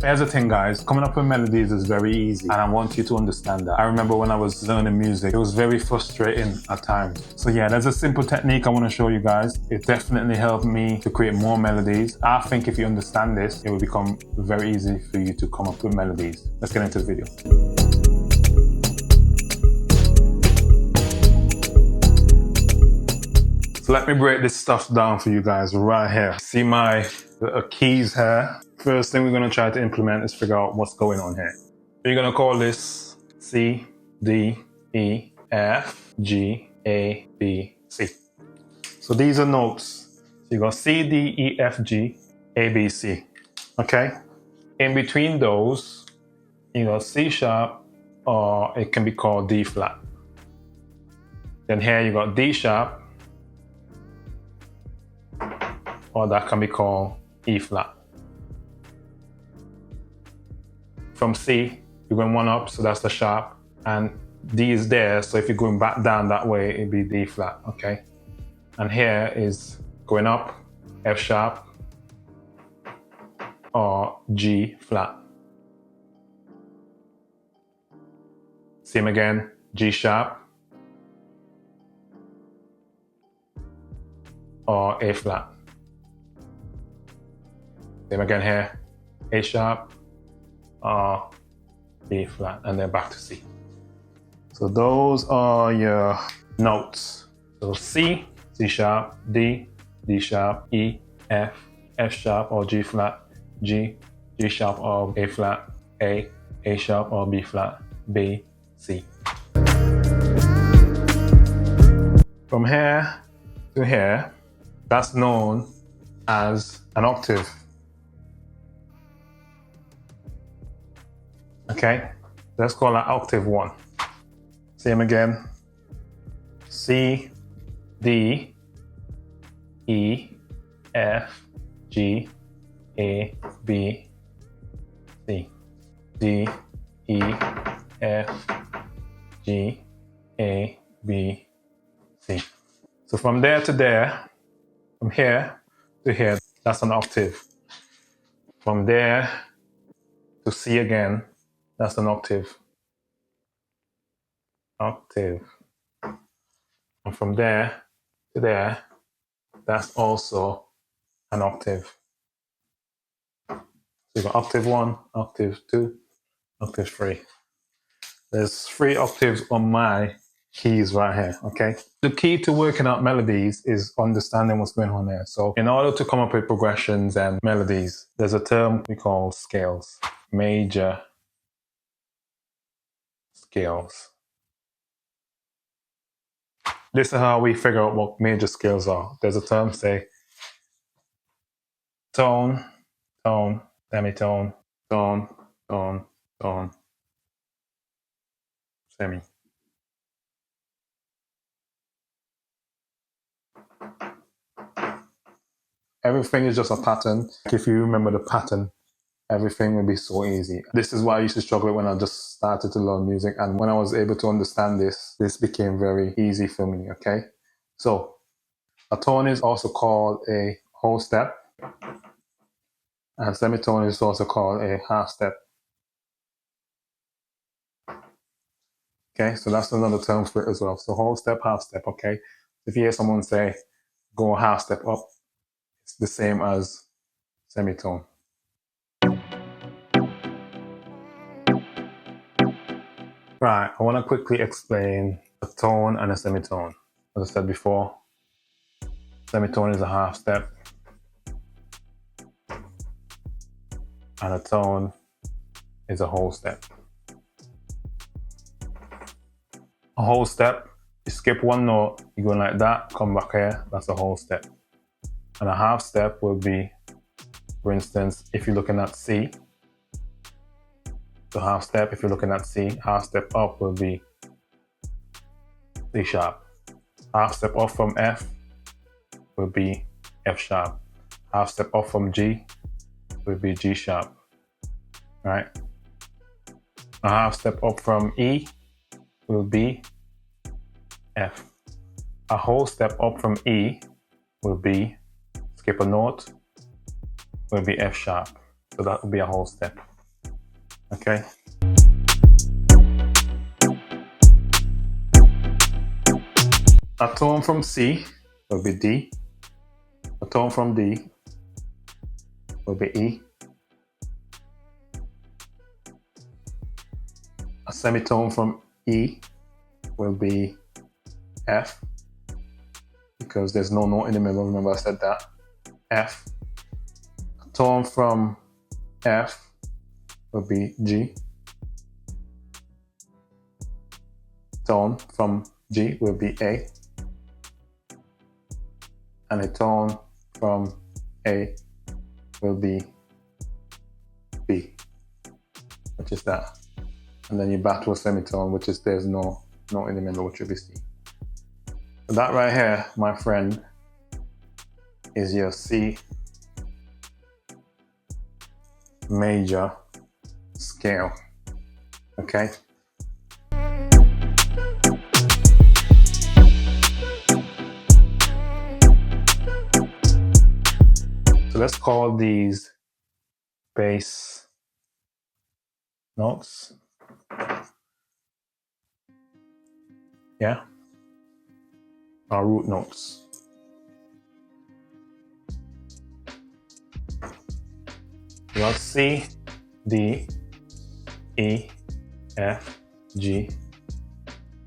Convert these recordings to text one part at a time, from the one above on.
Here's the thing, guys, coming up with melodies is very easy, and I want you to understand that. I remember when I was learning music, it was very frustrating at times. So yeah, there's a simple technique I want to show you guys. It definitely helped me to create more melodies. I think if you understand this, it will become very easy for you to come up with melodies. Let's get into the video. So let me break this stuff down for you guys right here. See my keys here. First thing we're going to try to implement is figure out what's going on here. You're going to call this C, D, E, F, G, A, B, C. So these are notes. So you got C, D, E, F, G, A, B, C. Okay? In between those, you got C sharp, or it can be called D flat. Then here you got D sharp, or that can be called E flat. From C, you're going one up, so that's the sharp, and D is there, so if you're going back down that way, it'd be D flat, okay? And here is going up, F sharp, or G flat. Same again, G sharp, or A flat. Same again here, A sharp, or B flat, and then back to C. So those are your notes. So C, C sharp, D, D sharp, E, F, F sharp or G flat, G, G sharp or A flat, A sharp or B flat, B, C. From here to here, that's known as an octave. Okay, let's call that octave 1. Same again. C, D, E, F, G, A, B, C. D, E, F, G, A, B, C. So from there to there, from here to here, that's an octave. From there to C again, that's an octave. Octave. And from there to there, that's also an octave. So you got octave 1, octave 2, octave 3. There's 3 octaves on my keys right here, okay? The key to working out melodies is understanding what's going on there. So in order to come up with progressions and melodies, there's a term we call scales. Major scales. This is how we figure out what major scales are. There's a term, say, tone, tone, semitone, tone, tone, tone, semi. Everything is just a pattern. If you remember the pattern, everything will be so easy. This is why I used to struggle when I just started to learn music, and when I was able to understand this became very easy for me, okay? So, a tone is also called a whole step, and semitone is also called a half step. Okay, so that's another term for it as well. So whole step, half step, okay? If you hear someone say, go a half step up, it's the same as semitone. Right, I want to quickly explain a tone and a semitone. As I said before, semitone is a half step, and a tone is a whole step. A whole step, you skip one note, you go like that, come back here, that's a whole step. And a half step will be, for instance, if you're looking at C, the half step, if you're looking at C, half step up will be C sharp. Half step up from F will be F sharp. Half step up from G will be G sharp, right? A half step up from E will be F. A whole step up from E will be, skip a note, will be F sharp. So that will be a whole step. Okay. A tone from C will be D. A tone from D will be E. A semitone from E will be F, because there's no note in the middle. Remember I said that. F. A tone from F will be G. Tone from G will be A. And a tone from A will be B, which is that. And then you back to a semitone, which is there's no note in the middle, which will be C. So that right here, my friend, is your C major scale. Okay. So let's call these bass notes. Yeah. Our root notes. We got C, D, E, F, G,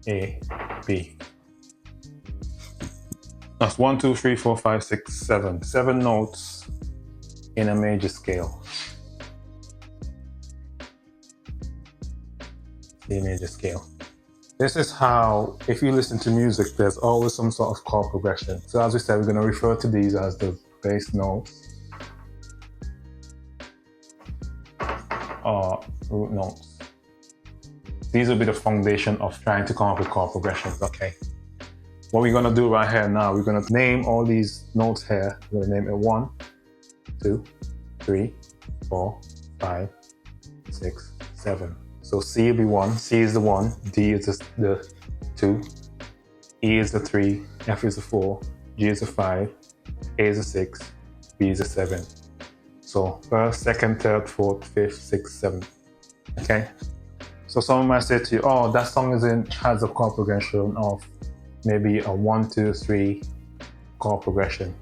A, B. That's 1, 2, 3, 4, 5, 6, 7. 7 notes in a major scale. C major scale. This is how, if you listen to music, there's always some sort of chord progression. So as we said, we're going to refer to these as the bass notes or root notes. These will be the foundation of trying to come up with chord progressions, okay? What we're going to do right here now, we're going to name all these notes here. We're going to name it 1, 2, 3, 4, 5, 6, 7. So C will be 1, C is the 1, D is the 2, E is the 3, F is the 4, G is the 5, A is the 6, B is the 7. So first, second, third, fourth, fifth, sixth, seventh. Okay? So someone might say to you, oh, that song has a chord progression of maybe a 1, 2, 3 chord progression.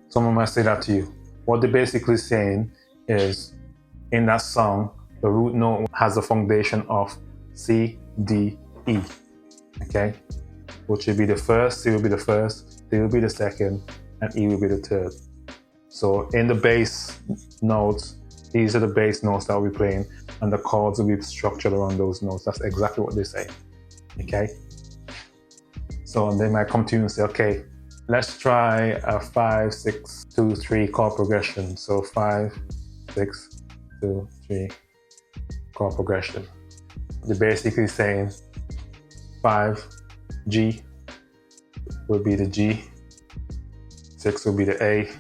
Someone might say that to you. What they're basically saying is, in that song, the root note has a foundation of C, D, E. Okay? Which will be the first, C will be the first, D will be the second, and E will be the third. So in the bass notes, these are the bass notes that we're playing, and the chords will be structured around those notes. That's exactly what they say. Okay? So they might come to you and say, okay, let's try a 5, 6, 2, 3 chord progression. So 5, 6, 2, 3 chord progression. They're basically saying 5, G will be the G, 6 will be the A,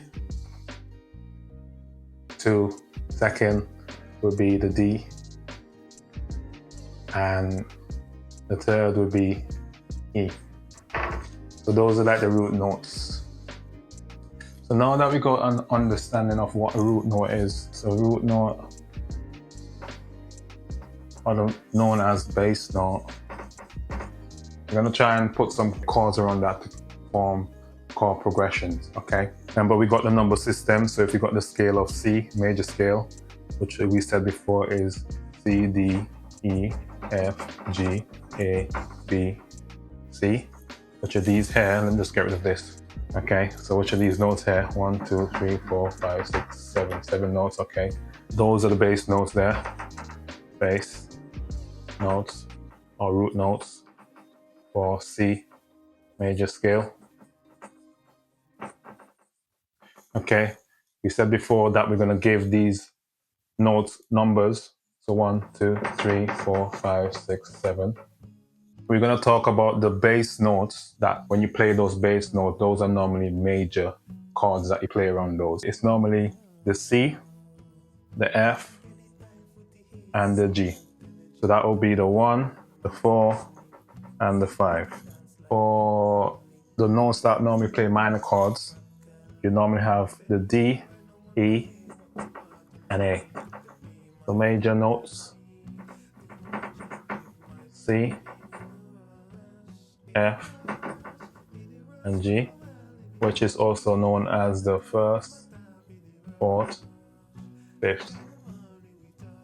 2, second will be the D, and the third will be E. So those are like the root notes. So now that we got an understanding of what a root note is, so root note, or known as bass note, we're going to try and put some chords around that to form chord progressions, okay? Remember, we got the number system, so if you got the scale of C, major scale, which we said before is C, D, E, F, G, A, B, C. Which are these here? Let me just get rid of this. Okay, so which are these notes here? 1, 2, 3, 4, 5, 6, 7. 7 notes, okay. Those are the bass notes there. Bass notes or root notes for C major scale. Okay, we said before that we're going to give these notes numbers. So 1, 2, 3, 4, 5, 6, 7. We're going to talk about the bass notes, that when you play those bass notes, those are normally major chords that you play around those. It's normally the C, the F, and the G. So that will be the 1, the 4, and the 5. For the notes that normally play minor chords, you normally have the D, E, and A. The major notes, C, F, and G, which is also known as the first, fourth, fifth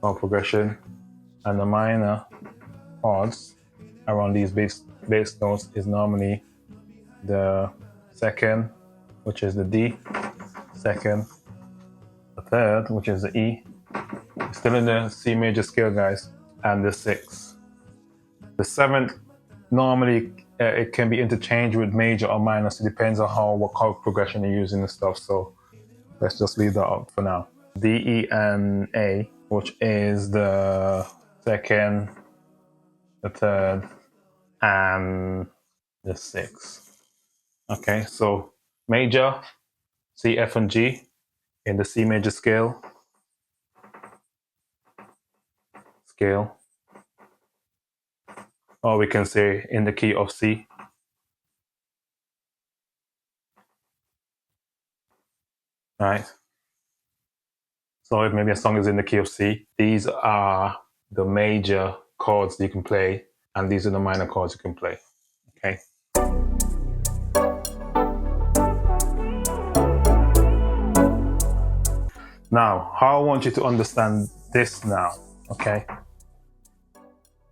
chord progression. And the minor chords around these bass notes is normally the second, which is the D, second, the third, which is the E, still in the C major scale, guys, and the sixth. The seventh, normally it can be interchanged with major or minor, so it depends on what chord progression you're using and stuff, so let's just leave that out for now. D, E, and A, which is the second, the third, and the sixth. Okay, so major, C, F, and G in the C major scale, or we can say in the key of C. Right? So if maybe a song is in the key of C, these are the major chords you can play, and these are the minor chords you can play. Okay? Now, how I want you to understand this now, okay?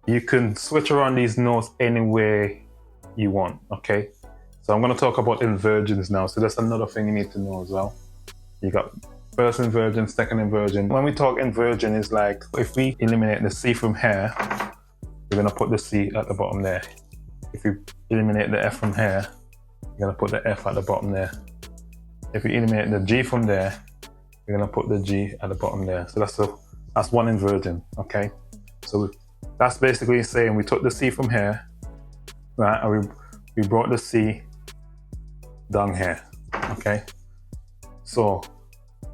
You can switch around these notes any way you want, okay? So I'm going to talk about inversions now. So that's another thing you need to know as well. You got first inversion, second inversion. When we talk inversion, it's like if we eliminate the C from here, we're going to put the C at the bottom there. If we eliminate the F from here, you're going to put the F at the bottom there. If we eliminate the G from there, you're going to put the G at the bottom there. So that's one inversion, okay? So that's basically saying we took the C from here, right, and we brought the C down here, okay? So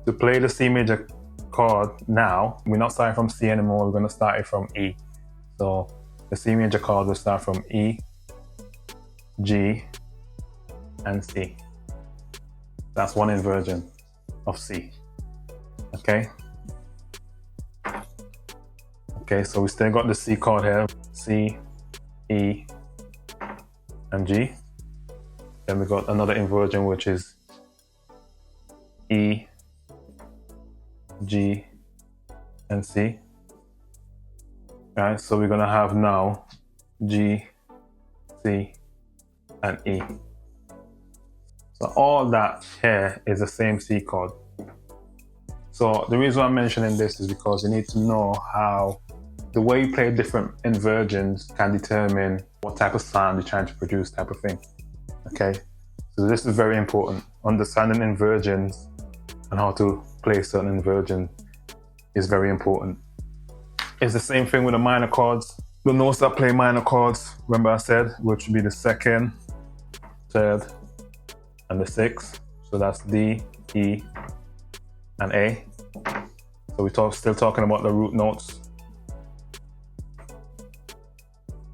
to play the C major chord now, we're not starting from C anymore, we're going to start it from E. So the C major chord will start from E, G, and C. That's one inversion of C, okay? Okay, so we still got the C chord here, C, E, and G. Then we got another inversion, which is E, G, and C. Right, so we're gonna have now G, C, and E. So all that here is the same C chord. So the reason I'm mentioning this is because you need to know how the way you play different inversions can determine what type of sound you're trying to produce, type of thing. Okay, so this is very important. Understanding inversions and how to play certain inversions is very important. It's the same thing with the minor chords. The notes that play minor chords, remember I said, which would be the second, third, and the sixth. So that's D, E, and A. So we're still talking about the root notes,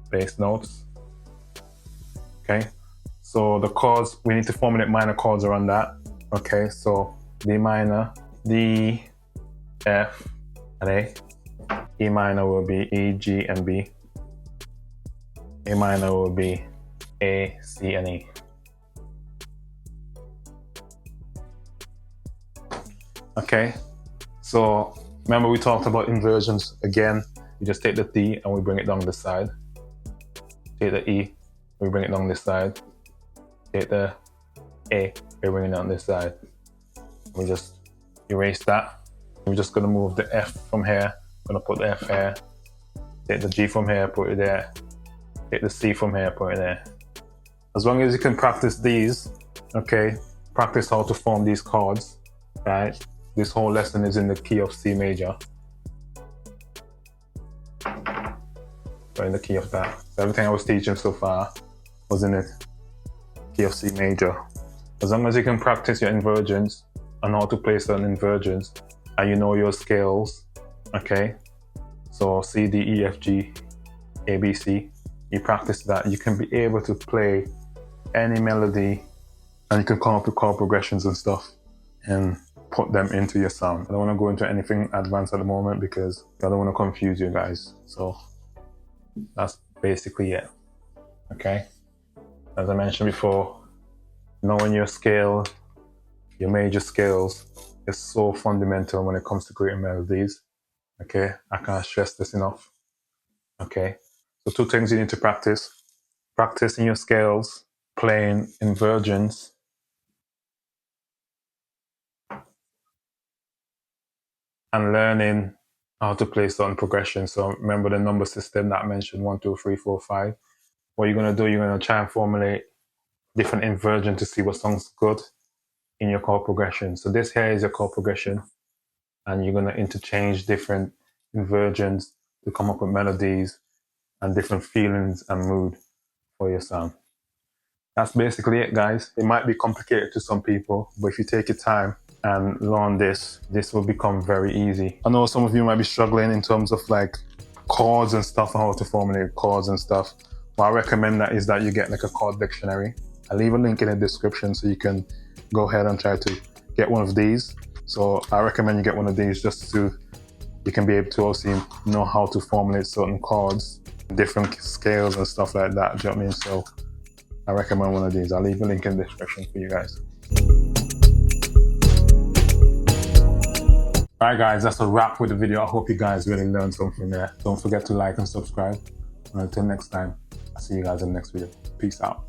bass notes. Okay, so the chords, we need to formulate minor chords around that. Okay, so D minor, D, F, and A. E minor will be E, G, and B. A minor will be A, C, and E. Okay, so remember we talked about inversions again. You just take the D and we bring it down this side. Take the E, we bring it down this side. Take the A, we bring it down this side. We just erase that. We're just gonna move the F from here. I'm gonna put the F here. Take the G from here, put it there. Take the C from here, put it there. As long as you can practice these, okay, practice how to form these chords, right? This whole lesson is in the key of C major. So in the key of that. So everything I was teaching so far was in the key of C major. As long as you can practice your inversions and how to play certain inversions, and you know your scales, okay? So C, D, E, F, G, A, B, C. You practice that, you can be able to play any melody and you can come up with chord progressions and stuff and put them into your sound. I don't want to go into anything advanced at the moment because I don't want to confuse you guys. So that's basically it. Okay. As I mentioned before, knowing your scale, your major scales is so fundamental when it comes to creating melodies. Okay. I can't stress this enough. Okay. So 2 things you need to practice. Practicing your scales, playing inversions, and learning how to play certain progressions. So remember the number system that I mentioned, 1, 2, 3, 4, 5. What you're gonna do, you're gonna try and formulate different inversions to see what sounds good in your chord progression. So this here is your chord progression, and you're gonna interchange different inversions to come up with melodies and different feelings and mood for your sound. That's basically it, guys. It might be complicated to some people, but if you take your time and learn this will become very easy. I know some of you might be struggling in terms of like chords and stuff, how to formulate chords and stuff. What I recommend that is that you get like a chord dictionary. I'll leave a link in the description so you can go ahead and try to get one of these. So I recommend you get one of these just so you can be able to also know how to formulate certain chords, different scales and stuff like that. Do you know what I mean? So I recommend one of these. I'll leave a link in the description for you guys. Alright guys, that's a wrap with the video. I hope you guys really learned something there. Don't forget to like and subscribe. And until next time, I'll see you guys in the next video. Peace out.